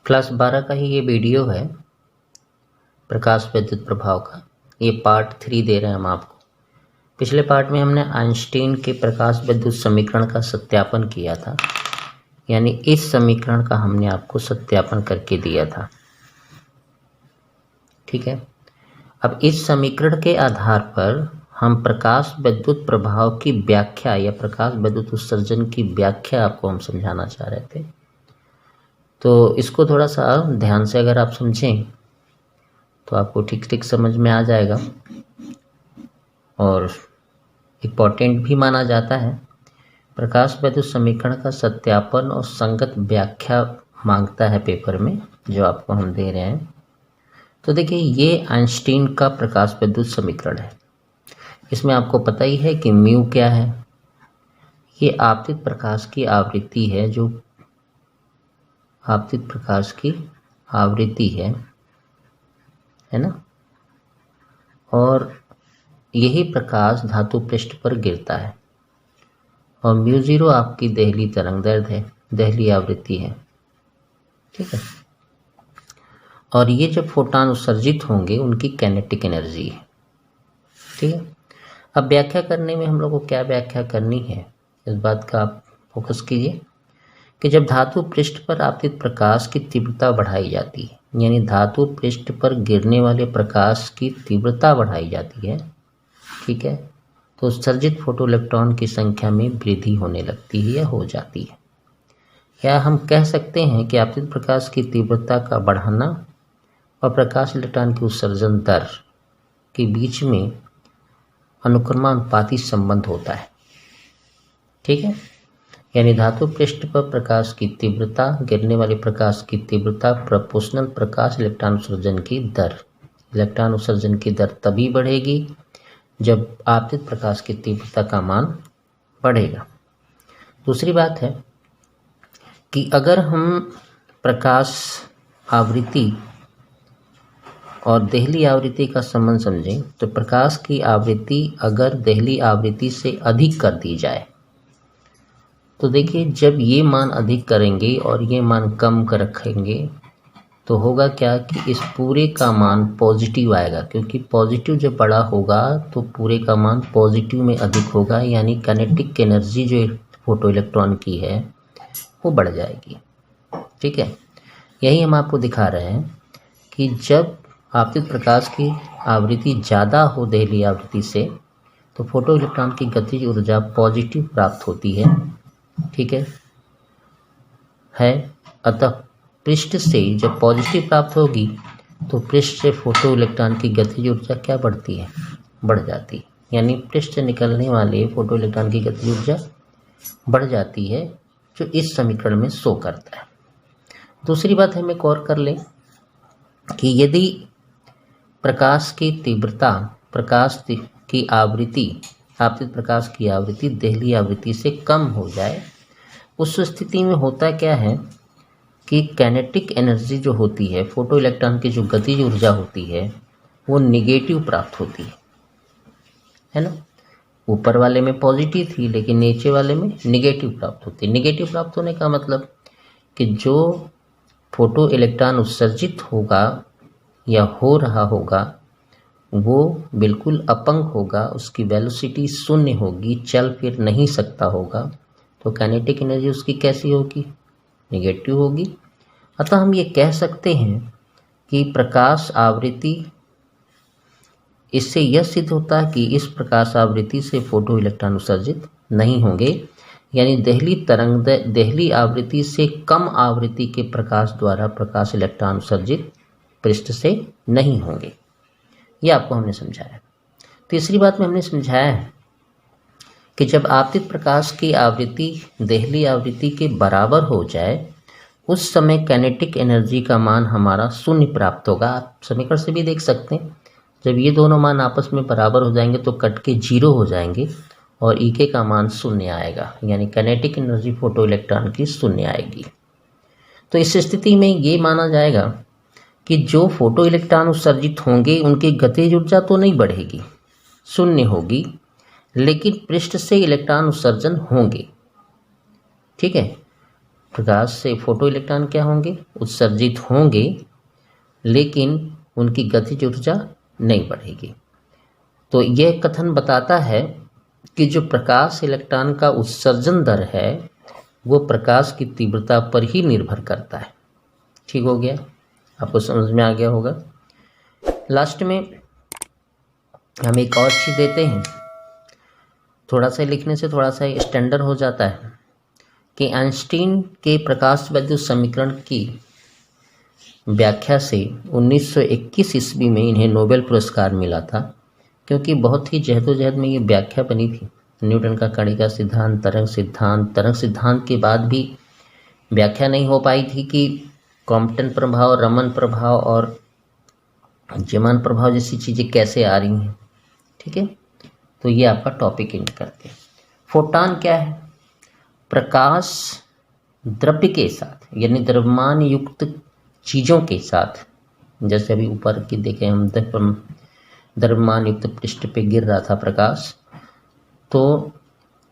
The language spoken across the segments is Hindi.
क्लास 12 का ही ये वीडियो है प्रकाश विद्युत प्रभाव का। ये पार्ट 3 दे रहे हैं हम आपको। पिछले पार्ट में हमने आइंस्टीन के प्रकाश विद्युत समीकरण का सत्यापन किया था, यानी इस समीकरण का हमने आपको सत्यापन करके दिया था। ठीक है, अब इस समीकरण के आधार पर हम प्रकाश विद्युत प्रभाव की व्याख्या या प्रकाश विद्युत उत्सर्जन की व्याख्या आपको हम समझाना चाह रहे थे। तो इसको थोड़ा सा ध्यान से अगर आप समझें तो आपको ठीक ठीक समझ में आ जाएगा और इम्पोर्टेंट भी माना जाता है। प्रकाश विद्युत समीकरण का सत्यापन और संगत व्याख्या मांगता है पेपर में, जो आपको हम दे रहे हैं। तो देखिए, ये आइंस्टीन का प्रकाश विद्युत समीकरण है। इसमें आपको पता ही है कि म्यू क्या है। ये आपतित प्रकाश की आवृत्ति है, जो आपतित प्रकाश की आवृत्ति है ना, और यही प्रकाश धातु पृष्ठ पर गिरता है। और म्यू ज़ीरो आपकी देहली तरंग दैर्ध्य है, देहली आवृत्ति है। ठीक है, और ये जब फोटॉन उत्सर्जित होंगे उनकी कैनेटिक एनर्जी है। ठीक है, अब व्याख्या करने में हम लोग को क्या व्याख्या करनी है, इस बात का आप फोकस कीजिए कि जब धातु पृष्ठ पर आपतित प्रकाश की तीव्रता बढ़ाई जाती है, यानी धातु पृष्ठ पर गिरने वाले प्रकाश की तीव्रता बढ़ाई जाती है, ठीक है, तो उत्सर्जित फोटोइलेक्ट्रॉन की संख्या में वृद्धि होने लगती है या हो जाती है। या हम कह सकते हैं कि आपतित प्रकाश की तीव्रता का बढ़ाना और प्रकाश इलेक्ट्रॉन की उत्सर्जन दर के बीच में अनुक्रमानुपाती संबंध होता है। ठीक है, यानी धातु पृष्ठ पर प्रकाश की तीव्रता, गिरने वाले प्रकाश की तीव्रता प्रोपोर्शनल प्रकाश इलेक्ट्रॉन उत्सर्जन की दर। इलेक्ट्रॉन उत्सर्जन की दर तभी बढ़ेगी जब आपतित प्रकाश की तीव्रता का मान बढ़ेगा। दूसरी बात है कि अगर हम प्रकाश आवृत्ति और देहली आवृत्ति का संबंध समझें, तो प्रकाश की आवृत्ति अगर देहली आवृत्ति से अधिक कर दी जाए, तो देखिए जब ये मान अधिक करेंगे और ये मान कम कर रखेंगे तो होगा क्या कि इस पूरे का मान पॉजिटिव आएगा, क्योंकि पॉजिटिव जब बड़ा होगा तो पूरे का मान पॉजिटिव में अधिक होगा, यानी काइनेटिक एनर्जी जो फोटो इलेक्ट्रॉन की है वो बढ़ जाएगी। ठीक है, यही हम आपको दिखा रहे हैं कि जब आपतित प्रकाश की आवृत्ति ज़्यादा हो देहली आवृत्ति से, तो फोटो इलेक्ट्रॉन की गतिज ऊर्जा पॉजिटिव प्राप्त होती है। ठीक है, अतः पृष्ठ से जब पॉजिटिव प्राप्त होगी तो पृष्ठ से फोटो इलेक्ट्रॉन की गतिज ऊर्जा क्या बढ़ती है, बढ़ जाती है, यानी पृष्ठ से निकलने वाले फोटो इलेक्ट्रॉन की गतिज ऊर्जा बढ़ जाती है, जो इस समीकरण में शो करता है। दूसरी बात हम एक और कर लें कि यदि प्रकाश की तीव्रता, प्रकाश की आवृत्ति, आपतित प्रकाश की आवृत्ति देहली आवृत्ति से कम हो जाए, उस स्थिति में होता क्या है कि काइनेटिक एनर्जी जो होती है, फोटो इलेक्ट्रॉन की जो गतिज ऊर्जा होती है, वो निगेटिव प्राप्त होती है ना। ऊपर वाले में पॉजिटिव थी लेकिन नीचे वाले में निगेटिव प्राप्त होती है। निगेटिव प्राप्त होने का मतलब कि जो फोटो इलेक्ट्रॉन उत्सर्जित होगा या हो रहा होगा वो बिल्कुल अपंग होगा, उसकी वेलोसिटी शून्य होगी, चल फिर नहीं सकता होगा, तो काइनेटिक एनर्जी उसकी कैसी होगी, नेगेटिव होगी। अतः हम ये कह सकते हैं कि प्रकाश आवृत्ति, इससे यह सिद्ध होता है कि इस प्रकाश आवृत्ति से फोटो इलेक्ट्रॉन उत्सर्जित नहीं होंगे, यानी देहली आवृत्ति से कम आवृत्ति के प्रकाश द्वारा प्रकाश इलेक्ट्रॉन उत्सर्जित पृष्ठ से नहीं होंगे। यह आपको हमने समझाया। तीसरी बात में हमने समझाया है कि जब आपतित प्रकाश की आवृत्ति देहली आवृत्ति के बराबर हो जाए, उस समय काइनेटिक एनर्जी का मान हमारा शून्य प्राप्त होगा। आप समीकरण से भी देख सकते हैं, जब ये दोनों मान आपस में बराबर हो जाएंगे तो कट के जीरो हो जाएंगे और ईके का मान शून्य आएगा, यानी काइनेटिक एनर्जी फोटो इलेक्ट्रॉन की शून्य आएगी। तो इस स्थिति में ये माना जाएगा कि जो फोटो इलेक्ट्रॉन उत्सर्जित होंगे उनकी गतिज ऊर्जा तो नहीं बढ़ेगी, शून्य होगी, लेकिन पृष्ठ से इलेक्ट्रॉन उत्सर्जन होंगे। ठीक है, प्रकाश से फोटो इलेक्ट्रॉन क्या होंगे, उत्सर्जित होंगे, लेकिन उनकी गतिज ऊर्जा नहीं बढ़ेगी। तो यह कथन बताता है कि जो प्रकाश इलेक्ट्रॉन का उत्सर्जन दर है वो प्रकाश की तीव्रता पर ही निर्भर करता है। ठीक हो गया, आपको समझ में आ गया होगा। लास्ट में हम एक और चीज़ देते हैं, थोड़ा सा लिखने से थोड़ा सा स्टैंडर्ड हो जाता है, कि आइंस्टीन के प्रकाश वैद्युत समीकरण की व्याख्या से 1921 ईस्वी में इन्हें नोबेल पुरस्कार मिला था, क्योंकि बहुत ही जहदोजहद में ये व्याख्या बनी थी। न्यूटन का कणिका सिद्धांत, तरंग सिद्धांत के बाद भी व्याख्या नहीं हो पाई थी कि कॉम्पटन प्रभाव, रमन प्रभाव और जेमान प्रभाव जैसी चीज़ें कैसे आ रही हैं। ठीक है, तो ये आपका टॉपिक एंड करते हैं। फोटॉन क्या है? प्रकाश द्रव्य के साथ, यानी द्रव्यमान युक्त चीज़ों के साथ, जैसे अभी ऊपर की देखें हम, द्रव्यमान युक्त पृष्ठ पे गिर रहा था प्रकाश, तो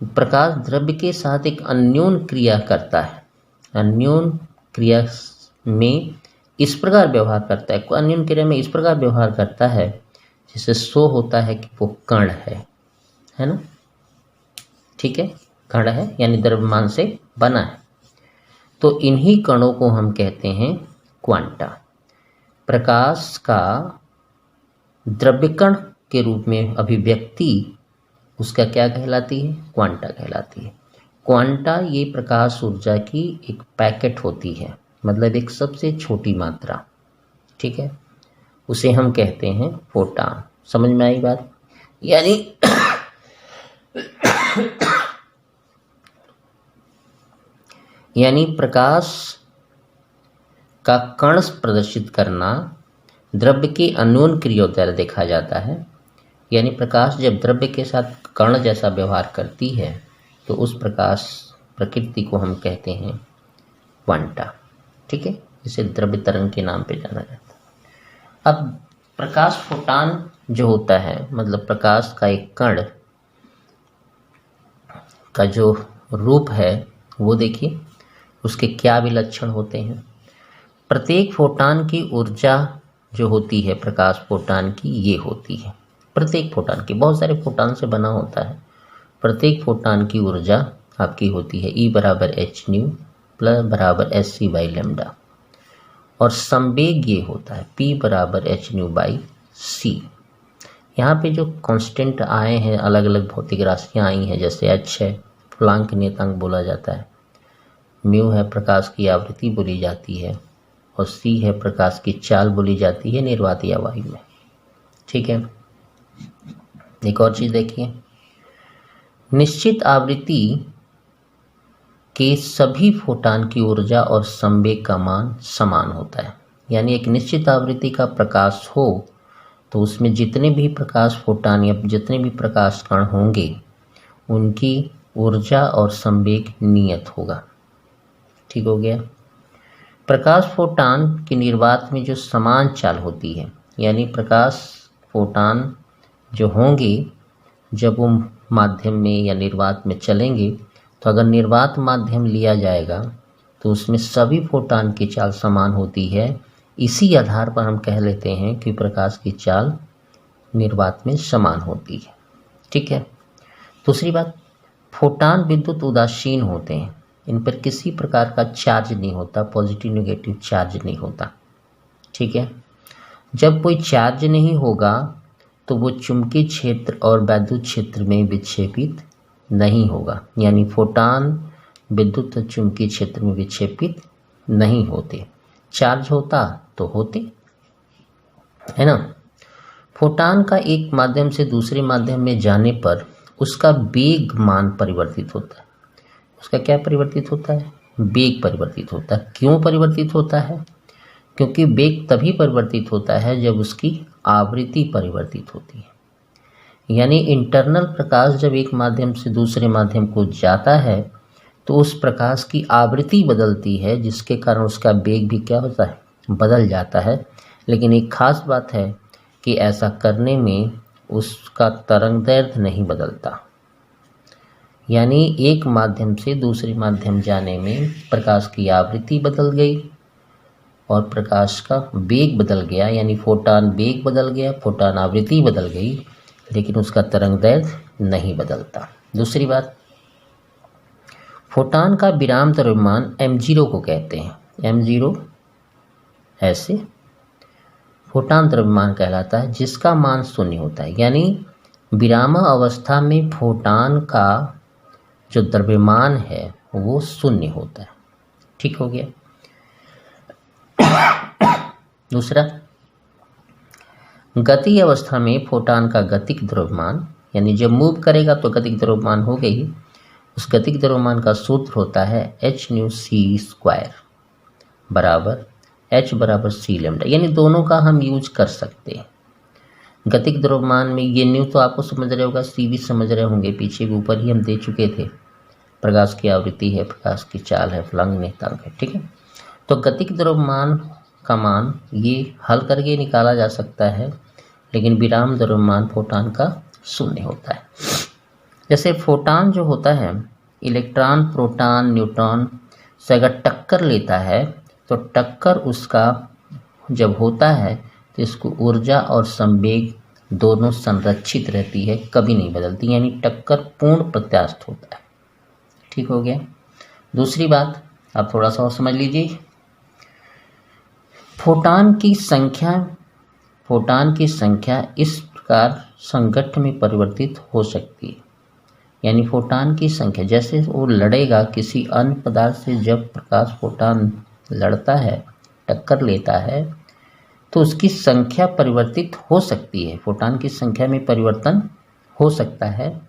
प्रकाश द्रव्य के साथ एक अन्योन क्रिया करता है। अन्योन क्रिया में इस प्रकार व्यवहार करता है, अन्योन क्रिया में इस प्रकार व्यवहार करता है जिससे शो होता है कि वो कण है ना। ठीक है, कण है यानी द्रव्यमान से बना है। तो इन्हीं कणों को हम कहते हैं क्वांटा। प्रकाश का द्रव्यकण के रूप में अभिव्यक्ति उसका क्या कहलाती है? क्वांटा कहलाती है। क्वांटा ये प्रकाश ऊर्जा की एक पैकेट होती है, मतलब एक सबसे छोटी मात्रा। ठीक है, उसे हम कहते हैं फोटॉन। समझ में आई बात? यानी प्रकाश का कण प्रदर्शित करना द्रव्य के अन्योन क्रिया द्वारा देखा जाता है। यानी प्रकाश जब द्रव्य के साथ कण जैसा व्यवहार करती है तो उस प्रकाश प्रकृति को हम कहते हैं क्वांटा। ठीक है, इसे द्रव्य तरंग के नाम पे जाना जाता है। अब प्रकाश फोटॉन जो होता है, मतलब प्रकाश का एक कण का जो रूप है वो देखिए, उसके क्या विलक्षण होते हैं। प्रत्येक फोटॉन की ऊर्जा जो होती है प्रकाश फोटॉन की, ये होती है। प्रत्येक फोटॉन की, बहुत सारे फोटॉन से बना होता है। प्रत्येक फोटॉन की ऊर्जा आपकी होती है E बराबर h न्यू प्लस बराबर sc बाई लेमडा, और संवेग ये होता है P बराबर h न्यू बाई c। यहाँ पे जो कांस्टेंट आए हैं, अलग अलग भौतिक राशियाँ आई हैं, जैसे h है प्लांक नियतांक बोला जाता है, म्यू है प्रकाश की आवृत्ति बोली जाती है, और c है प्रकाश की चाल बोली जाती है निर्वात या वायु में। ठीक है, एक और चीज़ देखिए, निश्चित आवृत्ति के सभी फोटॉन की ऊर्जा और संवेग का मान समान होता है। यानी एक निश्चित आवृत्ति का प्रकाश हो तो उसमें जितने भी प्रकाश फोटॉन या जितने भी प्रकाश कण होंगे उनकी ऊर्जा और संवेग नियत होगा। ठीक हो गया। प्रकाश फोटॉन की निर्वात में जो समान चाल होती है, यानी प्रकाश फोटॉन जो होंगे जब वो माध्यम में या निर्वात में चलेंगे, तो अगर निर्वात माध्यम लिया जाएगा तो उसमें सभी फोटॉन की चाल समान होती है। इसी आधार पर हम कह लेते हैं कि प्रकाश की चाल निर्वात में समान होती है। ठीक है। दूसरी बात, फोटॉन विद्युत उदासीन होते हैं, इन पर किसी प्रकार का चार्ज नहीं होता, पॉजिटिव नेगेटिव चार्ज नहीं होता। ठीक है। जब कोई चार्ज नहीं होगा तो वो चुंबकीय क्षेत्र और वैद्युत क्षेत्र में विक्षेपित नहीं होगा, यानी फोटॉन विद्युत और चुंबकीय क्षेत्र में विक्षेपित नहीं होते। चार्ज होता तो होते, है ना। फोटॉन का एक माध्यम से दूसरे माध्यम में जाने पर उसका वेग मान परिवर्तित होता है। उसका क्या परिवर्तित होता है? वेग परिवर्तित होता है। क्यों परिवर्तित होता है? क्योंकि वेग तभी परिवर्तित होता है जब उसकी आवृत्ति परिवर्तित होती है। यानी इंटरनल प्रकाश जब एक माध्यम से दूसरे माध्यम को जाता है तो उस प्रकाश की आवृत्ति बदलती है, जिसके कारण उसका वेग भी क्या होता है? बदल जाता है। लेकिन एक खास बात है कि ऐसा करने में उसका तरंग दैर्ध्य नहीं बदलता। यानी एक माध्यम से दूसरे माध्यम जाने में प्रकाश की आवृत्ति बदल गई और प्रकाश का वेग बदल गया, यानी फोटान वेग बदल गया, फोटान आवृत्ति बदल गई, लेकिन उसका तरंग दैर्घ्य नहीं बदलता। दूसरी बात, फोटान का विराम द्रव्यमान m0 को कहते हैं। m0 ऐसे फोटान द्रव्यमान कहलाता है जिसका मान शून्य होता है, यानी विराम अवस्था में फोटान का जो द्रव्यमान है वो शून्य होता है। ठीक हो गया। दूसरा, गति अवस्था में फोटान का गतिक द्रव्यमान, यानी जब मूव करेगा तो गतिक द्रव्यमान हो गई, उस गतिक द्रव्यमान का सूत्र होता है h/c² बराबर h बराबर c लैम्डा, यानी दोनों का हम यूज कर सकते हैं। गतिक द्रव्यमान में ये न्यू तो आपको समझ रहे होगा, सी भी समझ रहे होंगे, पीछे भी ऊपर ही हम दे चुके थे। प्रकाश की आवृत्ति है, प्रकाश की चाल है, फलंग नियतांक है। ठीक है, तो गतिक द्रव्यमान का मान ये हल करके निकाला जा सकता है, लेकिन विराम द्रव्यमान फोटान का शून्य होता है। जैसे फोटान जो होता है, इलेक्ट्रॉन, प्रोटॉन, न्यूट्रॉन से अगर टक्कर लेता है तो टक्कर उसका जब होता है तो इसको ऊर्जा और संवेग दोनों संरक्षित रहती है, कभी नहीं बदलती, यानी टक्कर पूर्ण प्रत्यास्थ होता है। ठीक हो गया। दूसरी बात आप थोड़ा सा और समझ लीजिए, फोटान की संख्या इस प्रकार संघट्ट में परिवर्तित हो सकती है, यानी फोटान की संख्या जैसे वो लड़ेगा किसी अन्य पदार्थ से, जब प्रकाश फोटान लड़ता है, टक्कर लेता है, तो उसकी संख्या परिवर्तित हो सकती है, फोटान की संख्या में परिवर्तन हो सकता है।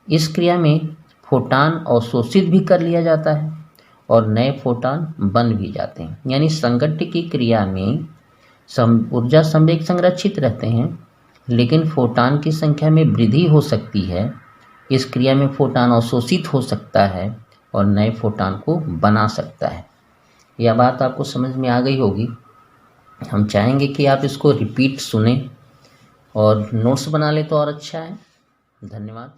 इस क्रिया में फोटान अवशोषित भी कर लिया जाता है और नए फोटान बन भी जाते हैं, यानी संघट्ट की क्रिया में ऊर्जा संवेग संरक्षित रहते हैं, लेकिन फोटान की संख्या में वृद्धि हो सकती है। इस क्रिया में फोटान अवशोषित हो सकता है और नए फोटान को बना सकता है। यह बात आपको समझ में आ गई होगी। हम चाहेंगे कि आप इसको रिपीट सुने और नोट्स बना ले तो और अच्छा है। धन्यवाद।